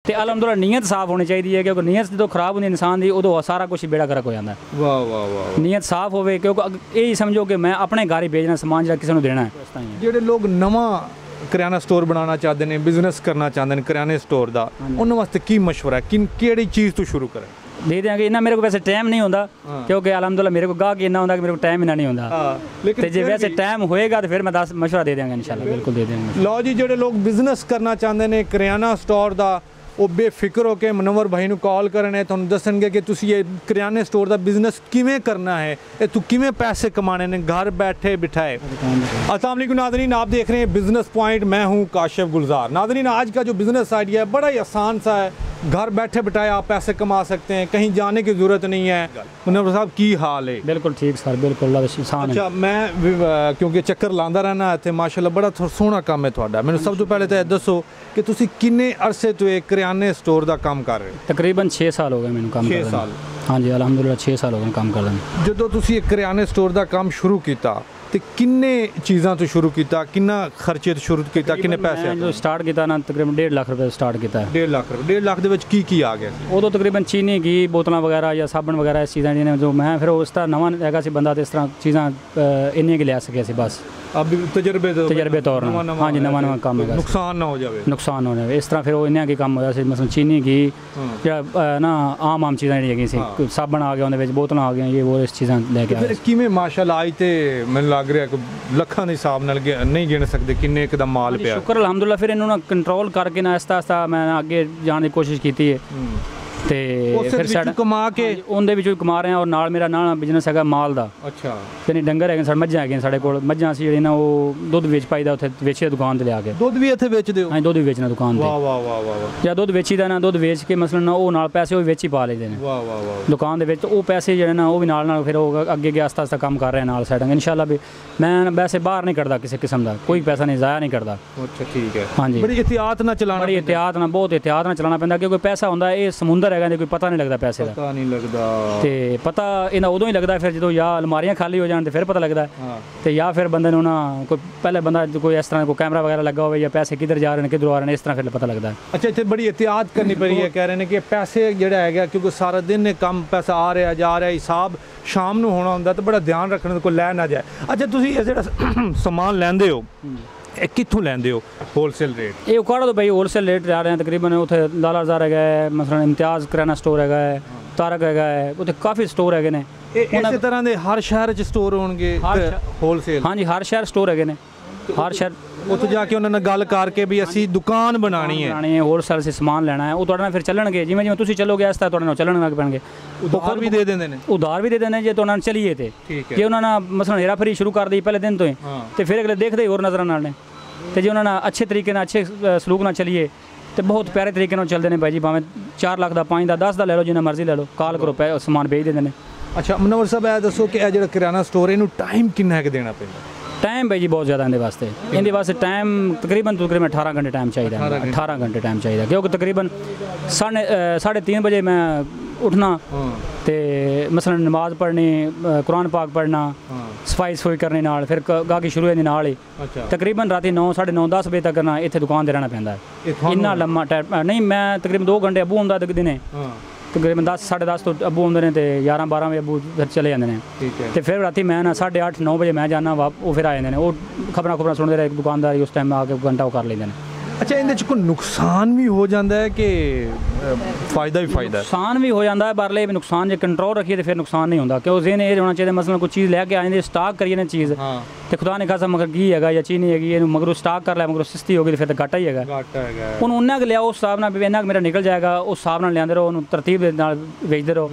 ਤੇ ਅਲਹਮਦੁਲਿਲਾ ਨੀਅਤ ਸਾਫ਼ ਹੋਣੀ ਚਾਹੀਦੀ ਹੈ, ਕਿਉਂਕਿ ਨੀਅਤ ਜਦੋਂ ਖਰਾਬ ਹੁੰਦੀ ਇਨਸਾਨ ਦੀ ਉਦੋਂ ਸਾਰਾ ਕੁਝ ਬੇੜਾ ਗਰਕ ਹੋ ਜਾਂਦਾ। ਵਾਹ ਵਾਹ ਵਾਹ। ਨੀਅਤ ਸਾਫ਼ ਹੋਵੇ, ਕਿਉਂਕਿ ਇਹ ਹੀ ਸਮਝੋ ਕਿ ਮੈਂ ਆਪਣੇ ਘਰ ਹੀ ਵੇਚਣਾ ਸਮਾਨ ਜਿਹੜਾ ਕਿਸੇ ਨੂੰ ਦੇਣਾ ਹੈ। ਜਿਹੜੇ ਲੋਕ ਨਵਾਂ ਕਰਿਆਨਾ ਸਟੋਰ ਬਣਾਉਣਾ ਚਾਹते ਨੇ, ਬਿਜ਼ਨਸ ਕਰਨਾ ਚਾਹੁੰਦੇ ਨੇ ਕਰਿਆਨੇ ਸਟੋਰ ਦਾ, ਉਹਨਾਂ ਵਾਸਤੇ ਕੀ ਮਸ਼ਵਰਾ ਹੈ, ਕਿਹੜੀ ਚੀਜ਼ ਤੋਂ ਸ਼ੁਰੂ ਕਰੇ? ਦੇ ਦਿਆਂਗੇ। ਇਹਨਾਂ ਮੇਰੇ ਕੋਲ ਵੈਸੇ ਟਾਈਮ ਨਹੀਂ ਹੁੰਦਾ, ਕਿਉਂਕਿ ਅਲਹਮਦੁਲਿਲਾ ਮੇਰੇ ਕੋਲ ਗਾਹਕ ਇੰਨਾ ਹੁੰਦਾ ਕਿ ਮੇਰੇ ਕੋਲ ਟਾਈਮ ਇੰਨਾ ਨਹੀਂ ਹੁੰਦਾ। ਤੇ ਜੇ ਵੈਸੇ ਟਾਈਮ ਹੋਏਗਾ ਤਾਂ ਫਿਰ ਮੈਂ 10 ਮਸ਼ਵਰਾ ਦੇ ਦਿਆਂਗਾ ਇਨਸ਼ਾਅੱਲਾ, ਬਿਲਕੁਲ ਦੇ ਦਿਆਂਗੇ। ਲਓ ਜੀ, ਜਿਹੜੇ ਲੋਕ ਬਿਜ਼ਨਸ ਕਰਨਾ ਚਾਹੁੰਦੇ ਨੇ ਕਰਿਆਨਾ ਸਟੋਰ ਦਾ, ਉਹ ਬੇਫਿਕਰ ਹੋ ਕੇ ਮਨਵਰ ਭਾਈ ਨੂੰ ਕਾਲ ਕਰਨੇ, ਤੁਹਾਨੂੰ ਦੱਸਣਗੇ ਕਿ ਤੁਸੀਂ ਇਹ ਕਰਿਆਨੇ ਸਟੋਰ ਦਾ ਬਿਜ਼ਨਸ ਕਿਵੇਂ ਕਰਨਾ है, ये तू किमें पैसे कमाने ने घर बैठे बिठाए। अस्सलाम वालेकुम नाज़रीन, आप देख रहे हैं बिज़नेस पॉइंट, मैं हूं काशिफ गुलजार। नाज़रीन, आज का जो बिज़नेस आइडिया है बड़ा ही आसान सा है, घर बैठे बिठाए आप पैसे कमा सकते हैं, कहीं जाने की ज़रूरत नहीं है। मुनव्वर साहब की हाल है? बिल्कुल ठीक सर, बिल्कुल। अच्छा, मैं क्योंकि चक्कर लांदा रहना इत्थे माशाअल्लाह बड़ा सोहना काम है तुहाडा। मैनूं सब तो पहले तो दसो कि तुसीं किन्ने अरसे तो एक करियाने स्टोर का काम कर रहे हो? तकरीबन 6 साल हो गए मैनूं काम करदे। 6 साल? हाँ जी, अलहमदुलिल्लाह 6 साल हो गए काम करदे। जदों तुसीं एक करियाने स्टोर का काम शुरू किया तो किन्ने चीज़ों तो शुरू किया, किन्ना खर्चे तो शुरू किया, किन्ने पैसे? जो स्टार्ट किया ना तकरीबन 1.5 लाख रुपए स्टार्ट किया। 1.5 लाख रुपए? 1.5 लाख दे विच की आ गया? उदों तकरीबन चीनी घी बोतलों वगैरह या साबन वगैरह इस चीज़ां जिन्हें जो मैं फिर उस तरह नवा हैगा सी बंदा, तो इस तरह चीज़ां इन्नियां कि ले सके सी बस अब तजर्बे तौर हाँ जी, नवा काम है, नुकसान ना हो जाए, नुकसान हो जाए इस तरह। फिर वो इन्ना की काम होया सी, मसलन चीनी घी ना आम चीज़ां जी सी, साबन आ गया उहदे विच, बोतलां आ गई, ये वो इस चीज़ां लेके आए। किवें माशाअल्लाह आज ते मैनूं लग रहा कि ਲੱਖਾਂ ਦੇ ਹਿਸਾਬ ਨਾਲ ਨਹੀਂ ਗਿਣ ਸਕਦੇ ਕਿੰਨੇ ਇੱਕ ਦਾ ਮਾਲ ਪਿਆ। ਸ਼ੁਕਰ ਅਲਹਮਦੁਲਿਲਾ। ਫਿਰ ਇਹਨੂੰ ਨਾ ਕੰਟਰੋਲ ਕਰਕੇ ਨਾ ਆਸਤਾ ਆਸਤਾ ਮੈਂ ਅੱਗੇ ਜਾਣ ਦੀ ਕੋਸ਼ਿਸ਼ ਕੀਤੀ ਹੈ, ਤੇ ਫਿਰ ਸਾਡਾ ਕਮਾ ਕੇ ਉਹਦੇ ਵਿੱਚੋਂ ਕਮਾ ਰਹੇ ਹਾਂ। ਔਰ ਨਾਲ ਮੇਰਾ ਨਾਲ ਬਿਜ਼ਨਸ ਹੈਗਾ ਮਾਲ ਦਾ। ਅੱਛਾ। ਯਾਨੀ ਡੰਗਰ ਹੈਗੇ, ਸਾਡੇ ਮੱਝਾਂ ਹੈਗੀਆਂ, ਸਾਡੇ ਕੋਲ ਮੱਝਾਂ ਸੀ ਜਿਹੜੀ ਨਾ ਉਹ ਦੁੱਧ ਵੇਚ ਪਾਈਦਾ, ਉੱਥੇ ਵੇਚੀਦਾ ਦੁਕਾਨ ਤੇ ਲਿਆ ਕੇ। ਦੁੱਧ ਵੀ ਇੱਥੇ ਵੇਚਦੇ ਹੋ? ਹਾਂ, ਦੁੱਧ ਵੀ ਵੇਚਣਾ ਦੁਕਾਨ ਤੇ। ਵਾਹ ਵਾਹ ਵਾਹ ਵਾਹ। ਜਾਂ ਦੁੱਧ ਵੇਚੀਦਾ ਨਾ, ਦੁੱਧ ਵੇਚ ਕੇ ਮਸਲਨ ਨਾ ਉਹ ਨਾਲ ਪੈਸੇ ਉਹ ਵੇਚ ਹੀ ਪਾ ਲੈਂਦੇ ਨੇ। ਵਾਹ ਵਾਹ ਵਾਹ। ਦੁਕਾਨ ਦੇ ਵਿੱਚ ਉਹ ਪੈਸੇ ਜਿਹੜੇ ਨਾ ਉਹ ਵੀ ਨਾਲ ਫਿਰ ਉਹ ਅੱਗੇ ਅੱਗੇ ਆਸਤਾ ਆਸਤਾ ਕੰਮ ਕਰ ਰਹੇ ਨਾਲ ਸਾਈਡਾਂ। ਇਨਸ਼ਾਅੱਲਾ ਵੀ ਮੈਂ ਵੈਸੇ ਬਾਹਰ ਨਹੀਂ ਕੱਢਦਾ ਕਿਸੇ ਕਿਸਮ ਦਾ, ਕੋਈ ਪੈਸਾ ਨਹੀਂ ਜ਼ਾਇਆ ਨਹੀਂ ਕਰਦਾ। ਅੱਛਾ, ਠੀਕ ਹੈ। ਹਾਂਜੀ, ਬੜੀ ਇhtiyਾਤ ਨਾਲ ਚਲਾਉਣਾ, ਬੜੀ ਇhtiyਾਤ ਨਾਲ, ਬਹੁਤ ਇhtiyਾਤ ਨਾਲ ਚਲਾਉਣਾ ਪੈਂਦਾ, ਕਿਉਂਕਿ ਪੈਸਾ ਹੁੰਦਾ ਇਹ ਸਮੁੰਦਰ ਹੈਗਾ, ਕੋਈ ਪਤਾ ਨਹੀਂ ਲੱਗਦਾ ਪੈਸੇ ਦਾ। ਪਤਾ ਨਹੀਂ ਲੱਗਦਾ। ਤੇ ਪਤਾ ਇਹਨਾਂ ਉਦੋਂ ਹੀ ਲੱਗਦਾ ਫਿਰ ਜਦੋਂ ਜਾਂ ਅਲਮਾਰੀਆਂ ਖਾਲੀ ਹੋ ਜਾਣ ਤੇ ਫਿਰ ਪਤਾ ਲੱਗਦਾ। ਤੇ ਜਾਂ ਫਿਰ ਬੰਦੇ ਨੂੰ ਨਾ ਕੋਈ ਪਹਿਲੇ ਬੰਦਾ ਕੋਈ ਇਸ ਤਰ੍ਹਾਂ ਕੋਈ ਕੈਮਰਾ ਵਗੈਰਾ ਲੱਗਾ ਹੋਵੇ ਜਾਂ ਪੈਸੇ ਕਿੱਧਰ ਜਾ ਰਹੇ ਨੇ ਕਿੱਧਰੋਂ ਆ ਰਹੇ ਨੇ, ਇਸ ਤਰ੍ਹਾਂ ਫਿਰ ਪਤਾ ਲੱਗਦਾ। ਅੱਛਾ, ਇੱਥੇ ਬੜੀ ਇhtiyਾਤ ਕਰਨੀ ਪਈ ਹੈ। ਕਹਿ ਰਹੇ ਨੇ ਕਿ ਪੈਸੇ ਜਿਹੜਾ ਹੈਗਾ, ਕਿਉਂਕਿ ਸਾਰਾ ਦਿਨ ਨੇ ਕੰਮ ਪੈਸਾ ਆ ਰਿਹਾ ਜਾ ਰਿਹਾ, ਹਿਸਾਬ ਸ਼ਾਮ ਨੂੰ ਹੋਣਾ ਹੁੰਦਾ, ਤਾਂ ਬੜਾ ਧਿਆਨ ਰੱਖਣਾ ਕੋਈ ਲੈ ਨਾ ਜਾਏ। ਅੱਛਾ, ਤੁਸੀਂ ਇਹ ਜਿਹੜਾ ਸਮਾਨ ਲੈਂਦੇ ਹੋ ਇਹ ਕਿੱਥੋਂ ਲੈਂਦੇ ਹੋ? Wholesale rate? ਇਹ ਉਕਾੜਾ ਤੋਂ ਬਈ ਹੋਲਸੇਲ ਰੇਟ ਜਾ ਰਹੇ हैं तकरीबन। ਉੱਥੇ ਲਾਲਾ ਬਾਜ਼ਾਰ ਹੈਗਾ ਹੈ, ਮਸਲਨ ਇਮਤਿਆਜ਼ ਕਰਿਆਨਾ ਸਟੋਰ ਹੈਗਾ ਹੈ, ਤਾਰਕ ਹੈਗਾ ਹੈ, ਉੱਥੇ ਕਾਫੀ ਸਟੋਰ ਹੈਗੇ ਨੇ। ਇਸੇ ਤਰ੍ਹਾਂ ਦੇ ਹਰ ਸ਼ਹਿਰ 'ਚ ਸਟੋਰ ਹੋਣਗੇ ਹੋਲਸੇਲ? ਹਾਂਜੀ, ਹਰ ਸ਼ਹਿਰ ਸਟੋਰ ਹੈਗੇ ਨੇ, ਹਰ ਸ਼ਹਿਰ। ਉੱਥੇ ਜਾ ਕੇ ਉਹਨਾਂ ਨਾਲ ਗੱਲ ਕਰਕੇ ਵੀ ਅਸੀਂ ਦੁਕਾਨ ਬਣਾਣੀ ਹੈ, ਹੋਲਸੇਲ ਸੇ ਸਮਾਨ ਲੈਣਾ ਹੈ, ਉਹ ਤੁਹਾਡੇ ਨਾਲ ਫਿਰ ਚੱਲਣਗੇ। ਜਿਵੇਂ ਜਿਵੇਂ ਤੁਸੀਂ ਚੱਲੋਗੇ ਇਸ ਤਰ੍ਹਾਂ ਤੁਹਾਡੇ ਨਾਲ ਚੱਲਣ ਲੱਗ ਪੈਣਗੇ। ਉਧਾਰ ਵੀ ਦੇ ਦਿੰਦੇ ਨੇ? ਉਧਾਰ ਵੀ ਦੇ ਦਿੰਦੇ ਜੇ ਤੁਹਾਡੇ ਨਾਲ ਚੱਲੀਏ ਤੇ। ਜੇ ਉਹਨਾਂ ਨਾਲ ਮਸਲਨ ਹੇਰਾ ਫੇਰੀ ਸ਼ੁਰੂ ਕਰ ਦਈ ਪਹਿਲੇ ਦਿਨ ਤੋਂ ਹੀ, ਤੇ ਫਿਰ ਅਗਲੇ ਦੇਖਦੇ ਹੋਰ ਨਜ਼ਰਾਂ ਨਾਲ ਨੇ। ਤੇ ਜੇ ਉਹਨਾਂ ਨਾਲ ਅੱਛੇ ਤਰੀਕੇ ਨਾਲ ਅੱਛੇ ਸਲੂਕ ਨਾਲ ਚੱਲੀਏ ਤੇ ਬਹੁਤ ਪਿਆਰੇ ਤਰੀਕੇ ਨਾਲ ਚੱਲਦੇ ਨੇ ਬਾਈ ਜੀ। ਭਾਵੇਂ 4 ਲੱਖ ਦਾ 5 ਦਾ 10 ਦਾ ਲੈ ਲਓ, ਜਿੰਨਾ ਮਰਜ਼ੀ ਲੈ ਲਓ, ਕਾਲ ਕਰੋ, ਸਮਾਨ ਭੇਜ ਦਿੰਦੇ ਨੇ। ਅੱਛਾ ਮੁਨੱਵਰ ਸਾਹਿਬ, ਇਹ ਦੱਸੋ ਕਿ ਇਹ ਜਿਹੜਾ ਕਿਰਾਣਾ ਸਟੋਰ ਇਹਨੂੰ ਟਾਈਮ ਕਿੰਨਾ ਕੁ ਦੇਣਾ ਪੈਂਦਾ? टाइम भाई जी बहुत ज़्यादा इंदे वास्ते टाइम तकरीबन 18 घंटे टाइम चाहिए। 18 घंटे टाइम चाहिए, क्योंकि तकरीबन 3:30 बजे मैं उठना, तो मसलन नमाज पढ़नी, कुरान पाक पढ़ना, सफाई सफाई करने नाल, फिर गाहकी शुरू होने नाल ही तकरीबन रात 9, 9:30, 10 बजे तक ना इत्थे दुकान ते रहना पैंदा है। इन्ना लम्मा टाइम नहीं, मैं तकरीबन 2 घंटे अबू आंदा दिने, तकरीबन 10, 10:30 तो अबू आते हैं, तो 11, 12 बजे अबू फिर चले जाते हैं। तो फिर राती मैं ना 8:30, 9 बजे मैं जाना, वो फिर आ जाते हैं। वो खबर सुनते रहे, दुकानदार उस टाइम आके घंटा वो कर लेते हैं। अच्छा, इहदे कोई नुकसान भी हो जाता है कि फायदा भी फायदा? नुकसान भी हो जाता है, पर भी नुकसान जो कंट्रोल रखिए तो फिर नुकसान नहीं होता। क्यों जेन ये होना चाहिए, मसलन कोई चीज़ लैके आए स्टाक करिए ना चीज़, तो खुदा ने खासा मगर घी है या चीनी हैगी, मगरों स्टाक कर लिया, मगरों सस्ती होगी तो फिर तो घाटा ही है। हूँ उन्ना के लिया उस हिसाब नाल भी इन्ना मेरा निकल जाएगा, उस हिसाब नाल लियाते रहो, तरतीब बेचते रहो,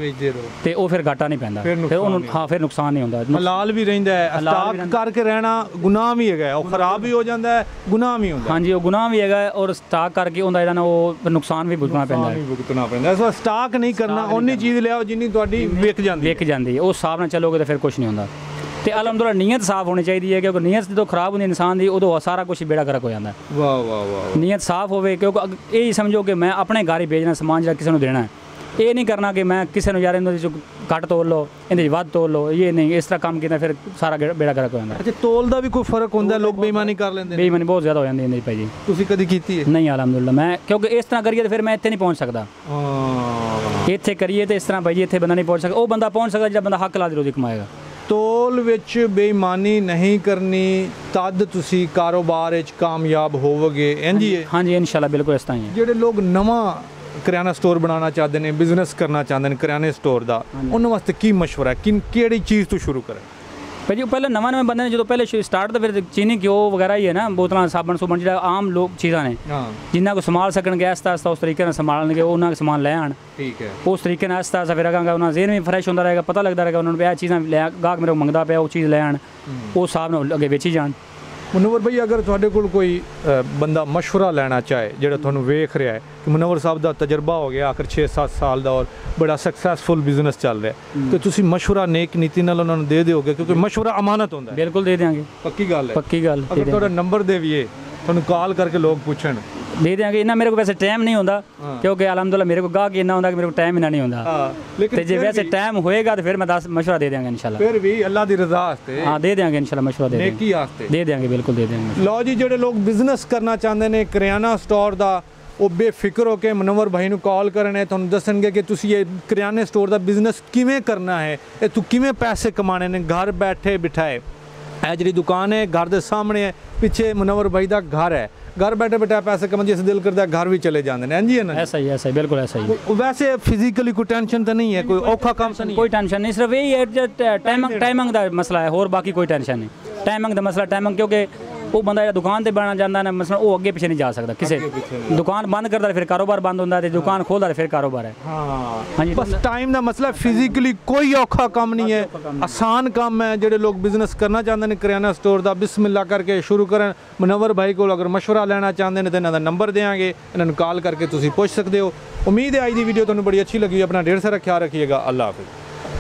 तो वो फिर घाटा नहीं पैंदा, फिर हाँ फिर नुकसान नहीं होता। हलाल भी रहिंदा है, स्टाक करके रहना गुनाह भी है, और खराब भी हो जाता है, गुनाह भी होता है। हाँ जी, वो गुनाह भी है, और स्टाक करके उनका ਜਿਹੜਾ ਨਾ ਉਹ ਨੁਕਸਾਨ ਵੀ ਭੁਗਤਣਾ ਪੈਂਦਾ। ਸੋ ਸਟਾਕ ਨਹੀਂ ਕਰਨਾ, ਉਨੀ ਚੀਜ਼ ਲਿਆਓ ਜਿੰਨੀ ਤੁਹਾਡੀ ਵਿਕ ਜਾਂਦੀ ਹੈ। ਉਸ ਹਿਸਾਬ ਨਾਲ ਚੱਲੋਗੇ ਤਾਂ ਫਿਰ ਕੁਝ ਨਹੀਂ ਹੁੰਦਾ। ਤੇ ਅਲਹਮਦੁਲਿਲਾ ਨੀਅਤ ਸਾਫ਼ ਹੋਣੀ ਚਾਹੀਦੀ ਹੈ, ਕਿਉਂਕਿ ਨੀਅਤ ਜਦੋਂ ਖਰਾਬ ਹੁੰਦੀ ਇਨਸਾਨ ਦੀ ਉਦੋਂ ਸਾਰਾ ਕੁਝ ਬੇੜਾ ਗਰਕ ਹੋ ਜਾਂਦਾ। ਵਾਹ ਵਾਹ ਵਾਹ। ਨੀਅਤ ਸਾਫ਼ ਹੋਵੇ, ਕਿਉਂਕਿ ਇਹ ਹੀ ਸਮਝੋ ਕਿ ਮੈਂ ਆਪਣੇ ਘਰ ਹੀ ਵੇਚਣਾ ਸਮਾਨ ਜਿਹੜਾ ਕਿਸੇ ਨੂੰ ਦੇਣਾ ਹੈ। ਇਹ ਨਹੀਂ ਕਰਨਾ ਕਿ ਮੈਂ ਕਿਸੇ ਨੂੰ ਯਾਰ ਇਹਨਾਂ ਚ ਘੱਟ ਤੋਲ ਲਓ, ਇਹਦੇ ਚ ਵੱਧ ਤੋਲ ਲਓ, ਇਹ ਨਹੀਂ। ਇਸ ਤਰ੍ਹਾਂ ਕੰਮ ਕੀਤਾ ਫਿਰ ਸਾਰਾ ਬੇੜਾ ਗਰਕ ਹੋ ਜਾਂਦਾ। ਅੱਛਾ, ਤੋਲ ਦਾ ਵੀ ਕੋਈ ਫਰਕ ਹੁੰਦਾ? ਲੋਕ ਬੇਈਮਾਨੀ ਕਰ ਲੈਂਦੇ ਨੇ। ਬੇਈਮਾਨੀ ਬਹੁਤ ਜ਼ਿਆਦਾ ਹੋ ਜਾਂਦੀ ਇਹਦੇ 'ਚ ਭਾਈ ਜੀ। ਤੁਸੀਂ ਕਦੀ ਕੀਤੀ ਹੈ? ਨਹੀਂ ਅਲਹਮਦੁਲਿਲਾ, ਮੈਂ ਕਿਉਂਕਿ ਇਸ ਤਰ੍ਹਾਂ ਕਰੀਏ ਤਾਂ ਫਿਰ ਮੈਂ ਇੱਥੇ ਨਹੀਂ ਪਹੁੰਚ ਸਕਦਾ। ਇੱਥੇ ਕਰੀਏ ਤੇ ਇਸ ਤਰ੍ਹਾਂ ਭਾਈ ਜੀ ਇੱਥੇ ਬੰਦਾ ਨਹੀਂ ਪਹੁੰਚ ਸਕਦਾ। ਉਹ ਬੰਦਾ ਪਹੁੰਚ ਸਕਦਾ ਜਿਹੜਾ ਬੰਦਾ ਹੱਕ ਲਾ ਦੀ ਰੋਜ਼ੀ ਕਮਾਏਗਾ। ਤੋਲ ਵਿੱਚ ਬੇਈਮਾਨੀ ਨਹੀਂ ਕਰਨੀ ਤਦ ਤੁਸੀਂ ਕਾਰੋਬਾਰ ਵਿੱਚ ਕਾਮਯਾਬ ਹੋਵੋਗੇ, ਇੰਝ ਹੀ ਹੈ? ਹਾਂਜੀ ਇਨਸ਼ਾਅੱਲਾ ਬਿਲਕੁਲ ਇਸ ਤਰ੍ਹਾਂ ਹੀ ਹੈ। ਜਿਹੜੇ ਲੋਕ ਨਵਾਂ ਕਰਿਆਨਾ ਸਟੋਰ ਬਣਾਉਣਾ ਚਾਹਦੇ ਨੇ, ਬਿਜ਼ਨਸ ਕਰਨਾ ਚਾਹੁੰਦੇ ਨੇ ਕਰਿਆਨੇ ਸਟੋਰ ਦਾ, ਉਹਨਾਂ ਵਾਸਤੇ ਕੀ ਮਸ਼ਵਰਾ ਹੈ? ਕਿਹੜੀ ਚੀਜ਼ ਤੋਂ ਸ਼ੁਰੂ ਕਰੇ? ਭਾਈ ਜੀ ਪਹਿਲੇ ਨਵੇਂ ਬੰਦੇ ਨੇ ਜਦੋਂ ਪਹਿਲੇ ਸਟਾਰਟ ਤਾਂ ਫਿਰ ਚੀਨੀ ਘਿਓ ਵਗੈਰਾ ਹੀ ਹੈ ਨਾ, ਬੋਤਲਾਂ ਸਾਬਣ ਸੁਬਣ ਜਿਹੜਾ ਆਮ ਲੋਕ ਚੀਜ਼ਾਂ ਨੇ ਜਿੰਨਾ ਕੋ ਸੰਭਾਲ ਸਕਣਗੇ ਆਸਤਾ ਆਸਤਾ ਉਸ ਤਰੀਕੇ ਨਾਲ ਸੰਭਾਲਣਗੇ, ਉਹਨਾਂ ਦਾ ਸਮਾਨ ਲੈ ਆਣ। ਠੀਕ ਹੈ। ਉਸ ਤਰੀਕੇ ਨਾਲ ਆਸਤਾ ਆਸਤਾ ਫਿਰ ਅਗਾਂਗਾ ਉਹਨਾਂ ਜ਼ੇਨ ਵੀ ਫਰੈਸ਼ ਹੁੰਦਾ ਰਹੇਗਾ, ਪਤਾ ਲੱਗਦਾ ਰਹੇਗਾ ਉਹਨਾਂ ਨੂੰ ਵੀ ਇਹ ਚੀਜ਼ਾਂ ਲੈ, ਗਾਹਕ ਮੇਰੇ ਕੋਲ ਮੰਗਦਾ ਪਿਆ, ਉਹ ਚੀਜ਼ ਲੈ ਆਣ, ਉਸ ਹਿਸਾਬ ਨਾਲ ਅੱਗੇ ਵੇਚੀ ਜਾਣ। ਮੁਨੱਵਰ ਭਾਈ, ਅਗਰ ਤੁਹਾਡੇ ਕੋਲ ਕੋਈ ਬੰਦਾ ਮਸ਼ਵਰਾ ਲੈਣਾ ਚਾਹੇ, ਜਿਹੜਾ ਤੁਹਾਨੂੰ ਵੇਖ ਰਿਹਾ ਹੈ ਕਿ ਮੁਨੱਵਰ ਸਾਹਿਬ ਦਾ ਤਜਰਬਾ ਹੋ ਗਿਆ ਆਖਰ 6-7 ਸਾਲ ਦਾ ਔਰ ਬੜਾ ਸਕਸੈਸਫੁਲ ਬਿਜ਼ਨਸ ਚੱਲ ਰਿਹਾ, ਤੇ ਤੁਸੀਂ ਮਸ਼ਵਰਾ ਨੇਕ ਨੀਤੀ ਨਾਲ ਉਹਨਾਂ ਨੂੰ ਦੇ ਦਿਓਗੇ? ਕਿਉਂਕਿ ਮਸ਼ਵਰਾ ਅਮਾਨਤ ਹੁੰਦਾ ਹੈ। ਬਿਲਕੁਲ ਦੇ ਦਿਆਂਗੇ, ਪੱਕੀ ਗੱਲ ਹੈ। ਪੱਕੀ ਗੱਲ। ਅਗਰ ਤੁਹਾਡਾ ਨੰਬਰ ਦੇਵੀਏ, ਤੁਹਾਨੂੰ ਕਾਲ ਕਰਕੇ ਲੋਕ ਪੁੱਛਣ, ਦੇ ਦਿਆਂਗੇ। ਇਹਨਾਂ ਮੇਰੇ ਕੋਲ ਵੈਸੇ ਟਾਈਮ ਨਹੀਂ ਹੁੰਦਾ ਕਿਉਂਕਿ ਅਲਹਮਦੁਲਿਲਾ ਮੇਰੇ ਕੋਲ ਗਾਹਕ ਇੰਨਾ ਹੁੰਦਾ ਕਿ ਮੇਰੇ ਕੋਲ ਟਾਈਮ ਇੰਨਾ ਨਹੀਂ ਹੁੰਦਾ। ਤੇ ਜੇ ਵੈਸੇ ਟਾਈਮ ਹੋਏਗਾ ਤਾਂ ਫਿਰ ਮੈਂ 10 ਮਸ਼ਵਰਾ ਦੇ ਦਿਆਂਗਾ ਇਨਸ਼ਾਅੱਲਾ। ਫਿਰ ਵੀ ਅੱਲਾ ਦੀ ਰਜ਼ਾ ਵਾਸਤੇ ਹਾਂ ਦੇ ਦਿਆਂਗੇ ਇਨਸ਼ਾਅੱਲਾ, ਮਸ਼ਵਰਾ ਦੇ ਨੇਕੀ ਵਾਸਤੇ ਦੇ ਦਿਆਂਗੇ, ਬਿਲਕੁਲ ਦੇ ਦਿਆਂਗੇ। ਲਓ ਜੀ, ਜਿਹੜੇ ਲੋਕ ਬਿਜ਼ਨਸ ਕਰਨਾ ਚਾਹੁੰਦੇ ਨੇ ਕਰਿਆਨਾ ਸਟੋਰ ਦਾ, ਉਹ ਬੇਫਿਕਰ ਹੋ ਕੇ ਮੁਨੱਵਰ ਭਾਈ ਨੂੰ ਕਾਲ ਕਰਨੇ, ਤੁਹਾਨੂੰ ਦੱਸਣਗੇ ਕਿ ਤੁਸੀਂ ਇਹ ਕਰਿਆਨੇ ਸਟੋਰ ਦਾ ਬਿਜ਼ਨਸ ਕਿਵੇਂ ਕਰਨਾ ਹੈ, ਇਹ ਤੂੰ ਕਿਵੇਂ ਪੈਸੇ ਕਮਾਣੇ ਨੇ ਘਰ ਬੈਠੇ ਬਿਠਾਏ। ਇਹ ਜਿਹੜੀ ਦੁਕਾਨ ਹੈ ਘਰ ਦੇ ਸਾਹਮਣੇ ਹੈ, ਪਿੱਛੇ ਮੁਨੱਵਰ ਭਾਈ ਦਾ ਘਰ ਹੈ। घर बैठे बैठे पैसे कमा, जिस दिल करता है घर भी चले जाते हैं। जी है ना? ऐसा ही बिल्कुल ऐसा ही। वैसे फिजिकली कोई टेंशन तो नहीं है, कोई औखा काम तो नहीं? कोई टेंशन नहीं, सिर्फ यही है टाइमिंग का मसला है, और बाकी कोई टेंशन नहीं। टाइमिंग का मसला टाइमिंग, क्योंकि वो बंदा दुकान से बनना चाहता है मसला, वो अगे पीछे नहीं जा सकता। किसी दुकान बंद करता फिर कारोबार बंद होता है, दुकान खोलता फिर कारोबार है। हाँ जी, बस टाइम का मसला। फिजिकली कोई औखा काम नहीं है, आसान काम है। जो लोग बिजनेस करना चाहते हैं करियाना स्टोर का, बिस्मिल्लाह करके शुरू करें। मुनव्वर भाई को अगर मशवरा लेना चाहते हैं तो इन्हों का नंबर देंगे, इन्होंने कॉल करके तुम पूछ सकते हो। उम्मीद है आज की वीडियो तुम्हें बड़ी अच्छी लगी। अपना ढेर सारा ख्याल रखिएगा। अल्लाह हाफिज़।